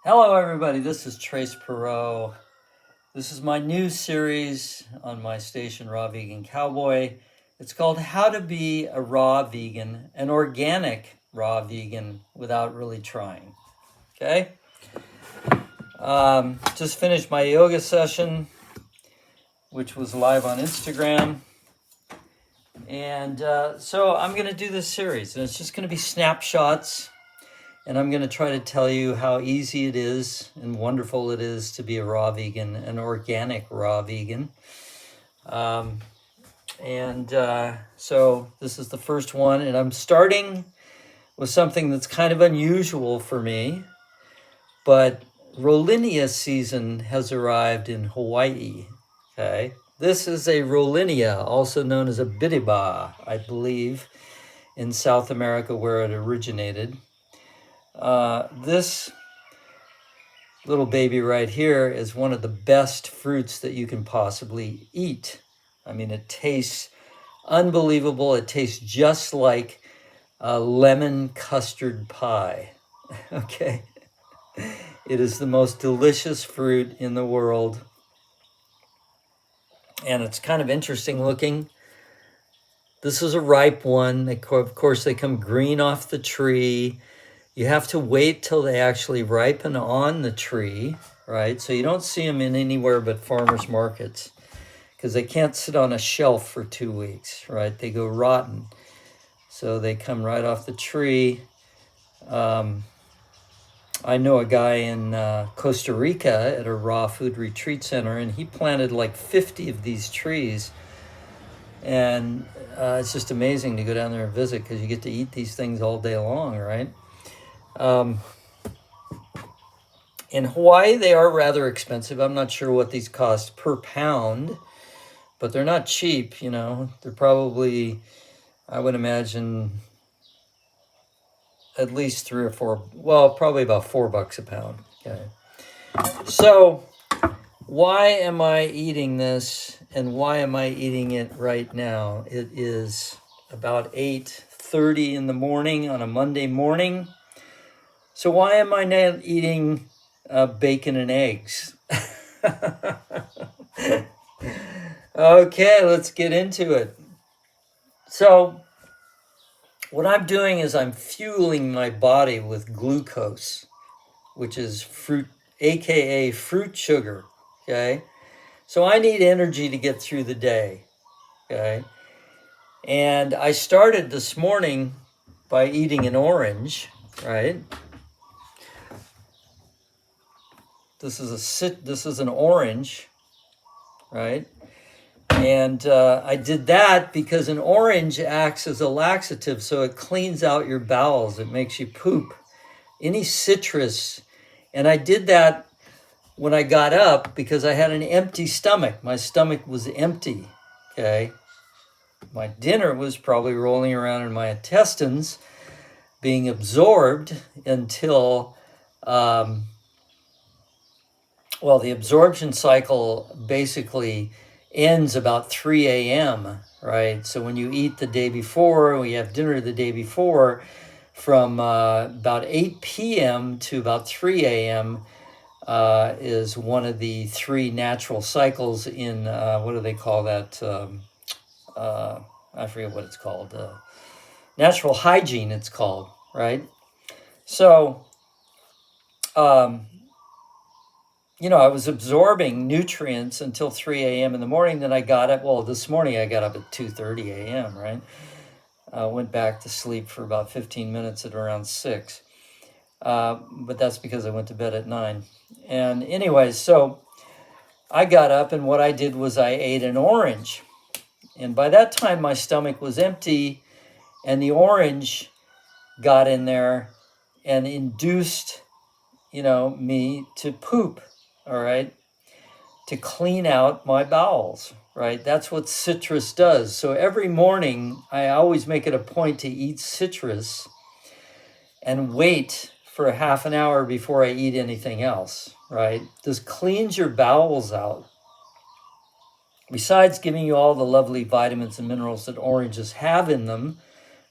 Hello, everybody. This is Trace Perot. This is my new series on my station, Raw Vegan Cowboy. It's called How to Be a Raw Vegan, an Organic Raw Vegan Without Really Trying. Okay? Just finished my yoga session, which was live on Instagram. And so I'm going to do this series, and it's just going to be snapshots. And I'm going to try to tell you how easy it is and wonderful it is to be a raw vegan, an organic raw vegan. So this is the first one, and I'm starting with something that's kind of unusual for me, but Rollinia season has arrived in Hawaii, okay? This is a Rollinia, also known as a biriba, I believe, in South America where it originated. This little baby right here is one of the best fruits that you can possibly eat. I mean, it tastes unbelievable. It tastes just like a lemon custard pie. Okay. It is the most delicious fruit in the world. And it's kind of interesting looking. This is a ripe one. Of course, they come green off the tree. You have to wait till they actually ripen on the tree, right? So you don't see them in anywhere but farmers markets because they can't sit on a shelf for 2 weeks, right? They go rotten. So they come right off the tree. I know a guy in Costa Rica at a raw food retreat center, and he planted like 50 of these trees. And it's just amazing to go down there and visit because you get to eat these things all day long, right? In Hawaii, they are rather expensive. I'm not sure what these cost per pound, but they're not cheap, you know. They're probably, I would imagine, at least probably about $4 a pound. Okay. So why am I eating this, and why am I eating it right now? It is about 8:30 in the morning on a Monday morning. So why am I not eating bacon and eggs? Okay, let's get into it. So what I'm doing is I'm fueling my body with glucose, which is fruit, aka fruit sugar, okay? So I need energy to get through the day, okay? And I started this morning by eating an orange, right? This is an orange, right? And I did that because an orange acts as a laxative, so it cleans out your bowels. It makes you poop. Any citrus. And I did that when I got up because I had an empty stomach. My stomach was empty, okay? My dinner was probably rolling around in my intestines, being absorbed until... the absorption cycle basically ends about 3 a.m., right? So when you eat the day before, when you have dinner the day before, from about 8 p.m. to about 3 a.m. Is one of the 3 natural cycles in, what do they call that? I forget what it's called. Natural hygiene, it's called, right? So, I was absorbing nutrients until 3 a.m. in the morning. Then I got up. This morning I got up at 2:30 a.m., right? Went back to sleep for about 15 minutes at around 6. But that's because I went to bed at 9. And anyways, so I got up, and what I did was I ate an orange. And by that time, my stomach was empty, and the orange got in there and induced, me to poop. All right, to clean out my bowels, right? That's what citrus does. So every morning, I always make it a point to eat citrus and wait for a half an hour before I eat anything else, right? This cleans your bowels out. Besides giving you all the lovely vitamins and minerals that oranges have in them,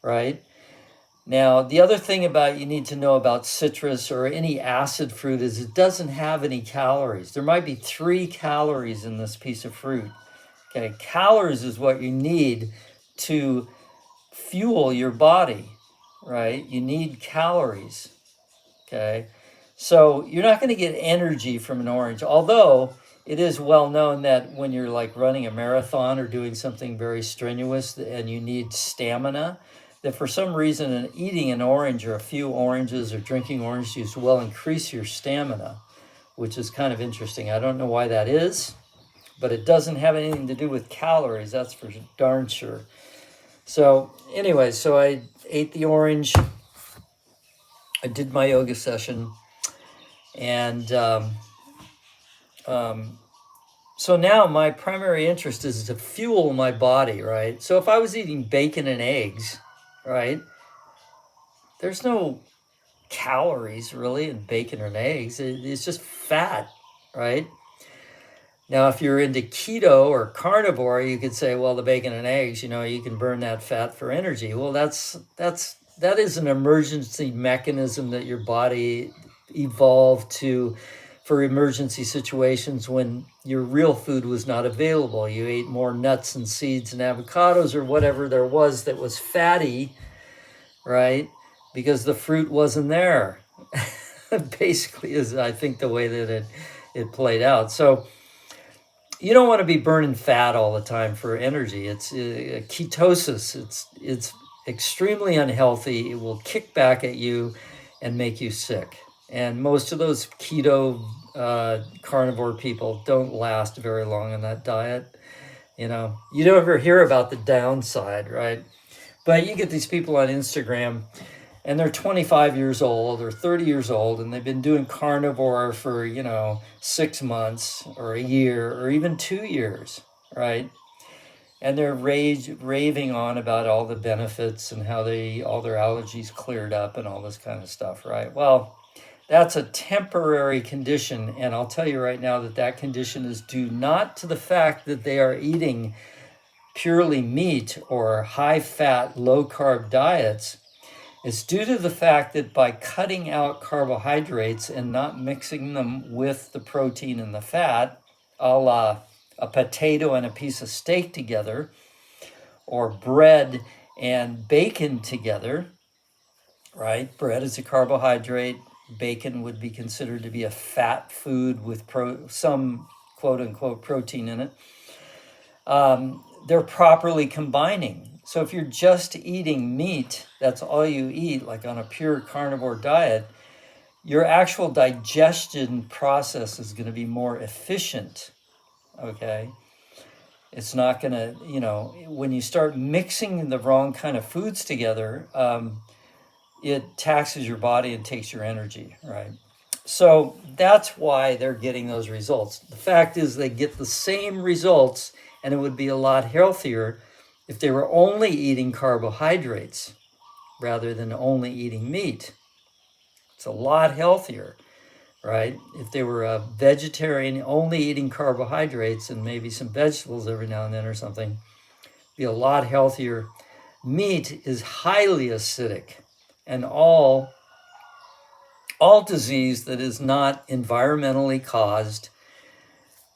right? Now, the other thing about you need to know about citrus or any acid fruit is it doesn't have any calories. There might be 3 calories in this piece of fruit. Okay, calories is what you need to fuel your body, right? You need calories. Okay, so you're not going to get energy from an orange, although it is well known that when you're like running a marathon or doing something very strenuous and you need stamina, that for some reason eating an orange or a few oranges or drinking orange juice will increase your stamina, which is kind of interesting. I don't know why that is, but it doesn't have anything to do with calories, that's for darn sure. So anyway, so I ate the orange, I did my yoga session, and so now my primary interest is to fuel my body, right? So if I was eating bacon and eggs, right, there's no calories really in bacon and eggs. It's just fat, right? Now, if you're into keto or carnivore, you could say, well, the bacon and eggs, you can burn that fat for energy. Well, that is an emergency mechanism that your body evolved to for emergency situations when your real food was not available. You ate more nuts and seeds and avocados or whatever there was that was fatty, right? Because the fruit wasn't there. Basically is, I think, the way that it played out. So you don't want to be burning fat all the time for energy. It's ketosis. It's extremely unhealthy. It will kick back at you and make you sick. And most of those keto carnivore people don't last very long on that diet. You don't ever hear about the downside, right? But you get these people on Instagram and they're 25 years old or 30 years old, and they've been doing carnivore for, 6 months or a year or even 2 years, right? And they're raving on about all the benefits and how all their allergies cleared up and all this kind of stuff, right? Well, that's a temporary condition, and I'll tell you right now that condition is due not to the fact that they are eating purely meat or high-fat, low-carb diets. It's due to the fact that by cutting out carbohydrates and not mixing them with the protein and the fat, a la a potato and a piece of steak together, or bread and bacon together, right? Bread is a carbohydrate. Bacon would be considered to be a fat food with some quote-unquote protein in it. They're properly combining. So if you're just eating meat, that's all you eat, like on a pure carnivore diet, your actual digestion process is going to be more efficient, okay? It's not going to, when you start mixing the wrong kind of foods together, it taxes your body and takes your energy, right? So that's why they're getting those results. The fact is they get the same results, and it would be a lot healthier if they were only eating carbohydrates rather than only eating meat. It's a lot healthier, right? If they were a vegetarian only eating carbohydrates and maybe some vegetables every now and then or something, it'd be a lot healthier. Meat is highly acidic, and all disease that is not environmentally caused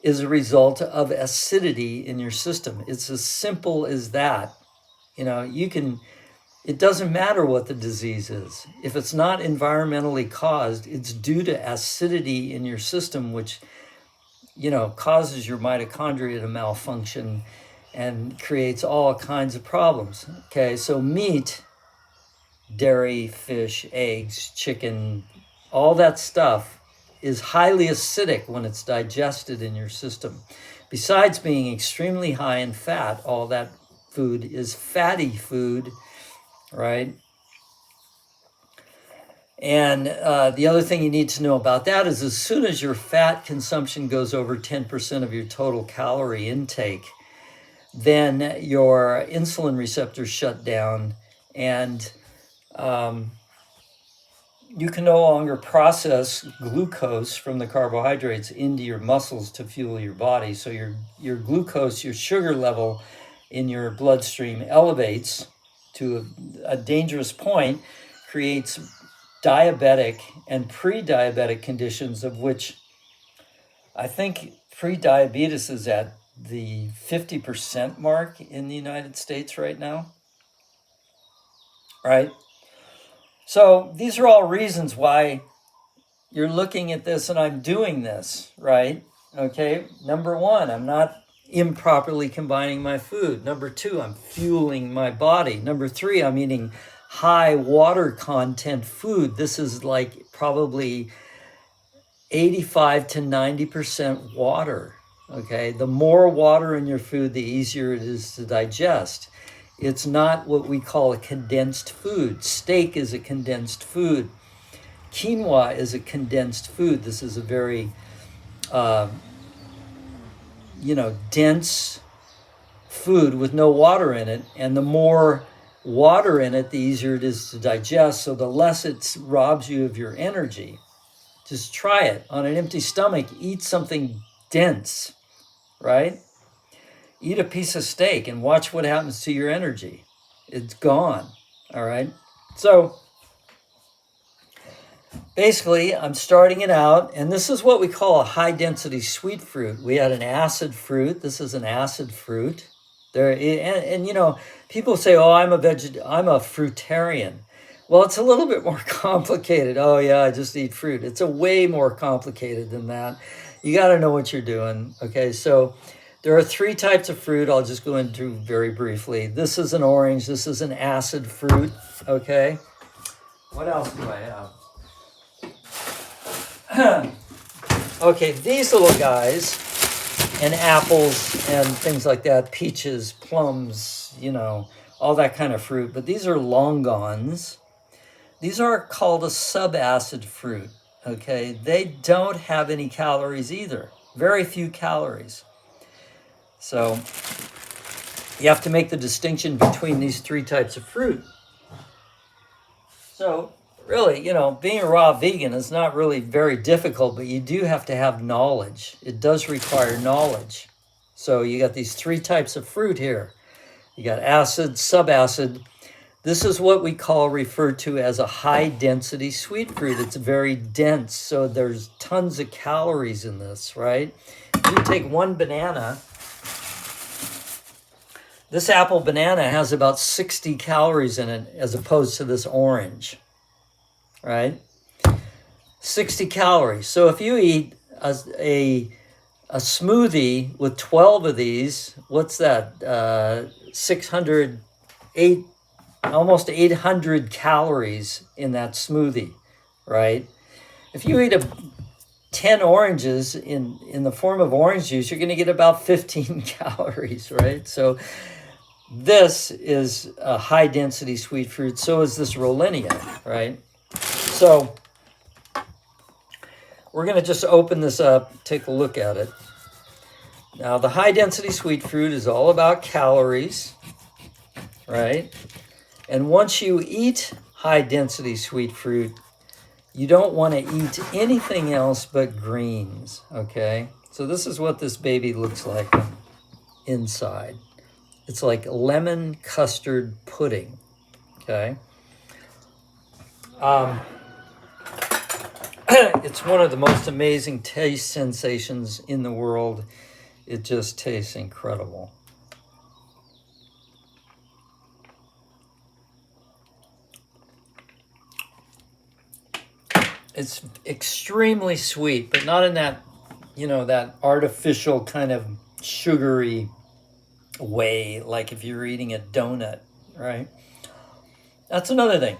is a result of acidity in your system. It's as simple as that. It doesn't matter what the disease is. If it's not environmentally caused, it's due to acidity in your system, which, causes your mitochondria to malfunction and creates all kinds of problems. Okay, so meat, dairy, fish, eggs, chicken, all that stuff is highly acidic when it's digested in your system. Besides being extremely high in fat, all that food is fatty food, right? And the other thing you need to know about that is as soon as your fat consumption goes over 10% of your total calorie intake, then your insulin receptors shut down, and you can no longer process glucose from the carbohydrates into your muscles to fuel your body. So your glucose, your sugar level in your bloodstream elevates to a dangerous point, creates diabetic and pre-diabetic conditions, of which I think pre-diabetes is at the 50% mark in the United States right now, right? So these are all reasons why you're looking at this and I'm doing this, right? Okay, number one, I'm not improperly combining my food. Number two, I'm fueling my body. Number three, I'm eating high water content food. This is like probably 85 to 90% water. Okay, the more water in your food, the easier it is to digest. It's not what we call a condensed food. Steak is a condensed food. Quinoa is a condensed food. This is a very, dense food with no water in it. And the more water in it, the easier it is to digest. So the less it robs you of your energy. Just try it. On an empty stomach, eat something dense, right? Eat a piece of steak and watch what happens to your energy. It's gone, all right? So basically, I'm starting it out, and this is what we call a high-density sweet fruit. We had an acid fruit. This is an acid fruit. People say, "Oh, I'm a fruitarian." Well, it's a little bit more complicated. Oh, yeah, I just eat fruit. It's a way more complicated than that. You got to know what you're doing. Okay, so there are three types of fruit. I'll just go into very briefly. This is an orange. This is an acid fruit. Okay. What else do I have? Okay, these little guys, and apples and things like that, peaches, plums, all that kind of fruit. But these are longans. These are called a subacid fruit, okay? They don't have any calories either. Very few calories. So you have to make the distinction between these three types of fruit. So really, being a raw vegan is not really very difficult, but you do have to have knowledge. It does require knowledge. So you got these three types of fruit here. You got acid, subacid. This is what we referred to as a high-density sweet fruit. It's very dense, so there's tons of calories in this, right? If you take one banana, this apple banana has about 60 calories in it as opposed to this orange, right? 60 calories. So if you eat a smoothie with 12 of these, what's that? 608, almost 800 calories in that smoothie, right? If you eat 10 oranges in the form of orange juice, you're going to get about 15 calories, right? So this is a high-density sweet fruit. So is this Rollinia, right? So we're going to just open this up, take a look at it. Now, the high-density sweet fruit is all about calories, right? And once you eat high-density sweet fruit, you don't want to eat anything else but greens, okay? So this is what this baby looks like inside. It's like lemon custard pudding, okay? It's one of the most amazing taste sensations in the world. It just tastes incredible. It's extremely sweet, but not in that, that artificial kind of sugary way, like if you're eating a donut, right? That's another thing.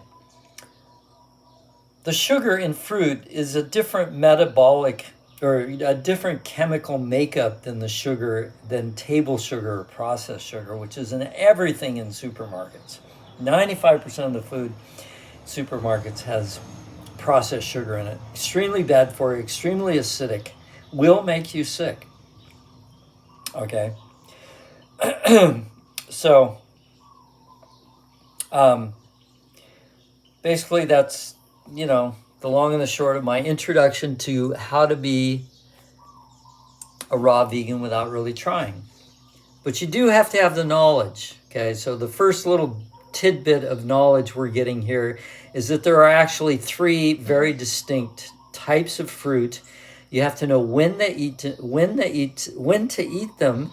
The sugar in fruit is a different metabolic or a different chemical makeup than table sugar or processed sugar, which is in everything in supermarkets. 95% of the food in supermarkets has processed sugar in it. Extremely bad for you, extremely acidic, will make you sick. Okay. So, basically that's, the long and the short of my introduction to how to be a raw vegan without really trying. But you do have to have the knowledge, okay? So the first little tidbit of knowledge we're getting here is that there are actually 3 very distinct types of fruit. You have to know when to eat them,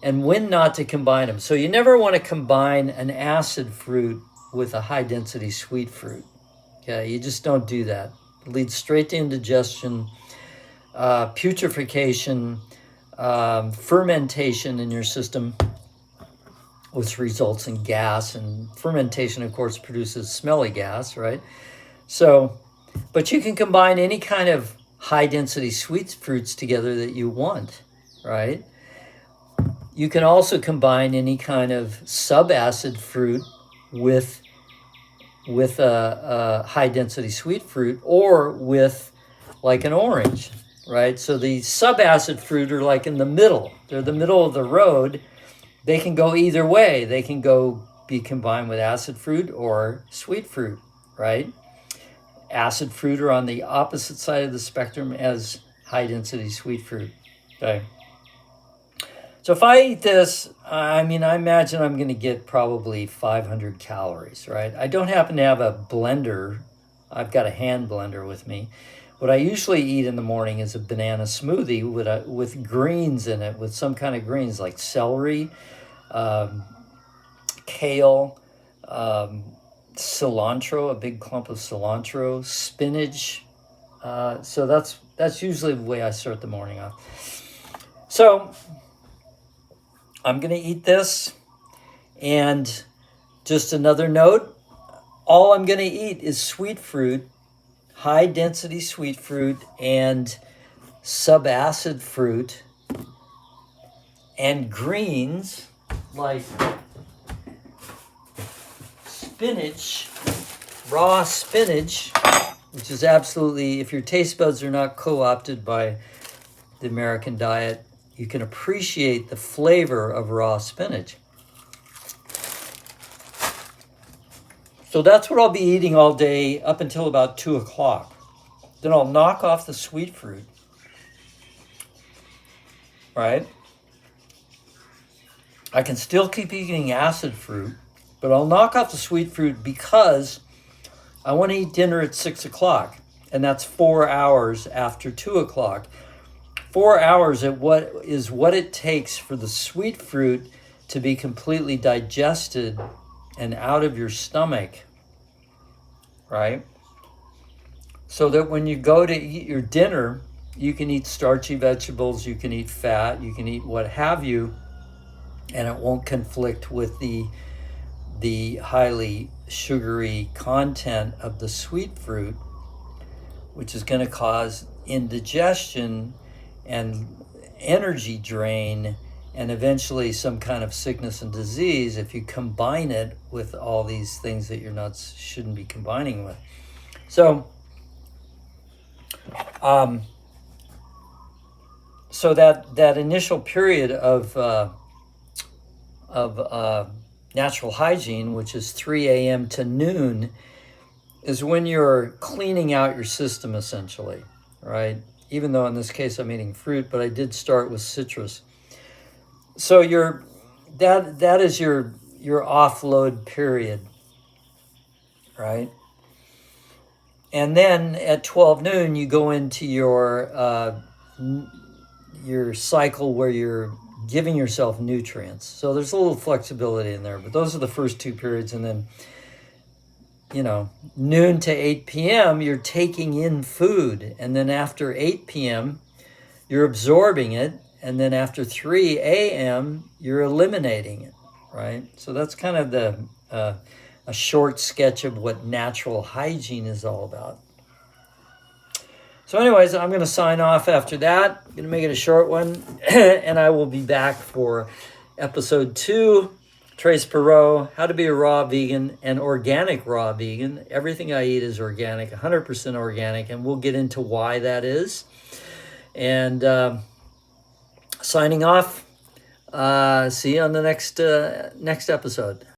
and when not to combine them. So you never want to combine an acid fruit with a high density sweet fruit. Okay, you just don't do that. It leads straight to indigestion, putrefaction, fermentation in your system, which results in gas. And fermentation, of course, produces smelly gas, right? So, but you can combine any kind of high density sweet fruits together that you want, right? You can also combine any kind of subacid fruit with a high density sweet fruit, or with like an orange, right? So the subacid fruit are like in the middle. They're the middle of the road. They can go either way. They can go be combined with acid fruit or sweet fruit, right? Acid fruit are on the opposite side of the spectrum as high density sweet fruit, okay? So if I eat this, I imagine I'm going to get probably 500 calories, right? I don't happen to have a blender. I've got a hand blender with me. What I usually eat in the morning is a banana smoothie with greens in it, with some kind of greens like celery, kale, cilantro, a big clump of cilantro, spinach. So that's usually the way I start the morning off. So I'm going to eat this, and just another note, all I'm going to eat is sweet fruit, high density sweet fruit, and subacid fruit, and greens like spinach, raw spinach, which is absolutely, if your taste buds are not co-opted by the American diet, you can appreciate the flavor of raw spinach. So that's what I'll be eating all day up until about 2 o'clock. Then I'll knock off the sweet fruit, right? I can still keep eating acid fruit, but I'll knock off the sweet fruit because I want to eat dinner at 6 o'clock, and that's 4 hours after 2 o'clock. 4 hours at what it takes for the sweet fruit to be completely digested and out of your stomach, right? So that when you go to eat your dinner, you can eat starchy vegetables, you can eat fat, you can eat what have you, and it won't conflict with the highly sugary content of the sweet fruit, which is going to cause indigestion and energy drain, and eventually some kind of sickness and disease if you combine it with all these things that shouldn't be combining with. So, so that initial period of natural hygiene, which is 3 a.m. to noon, is when you're cleaning out your system essentially, right? Even though in this case I'm eating fruit, but I did start with citrus. So that is your offload period, right? And then at 12 noon, you go into your cycle where you're giving yourself nutrients. So there's a little flexibility in there, but those are the first 2 periods. And then, noon to 8 p.m., you're taking in food. And then after 8 p.m., you're absorbing it. And then after 3 a.m., you're eliminating it, right? So that's kind of a short sketch of what natural hygiene is all about. So anyways, I'm going to sign off after that. I'm going to make it a short one. And I will be back for episode 2, Trace Perot, how to be a raw vegan and organic raw vegan. Everything I eat is organic, 100% organic. And we'll get into why that is. And signing off. See you on the next episode.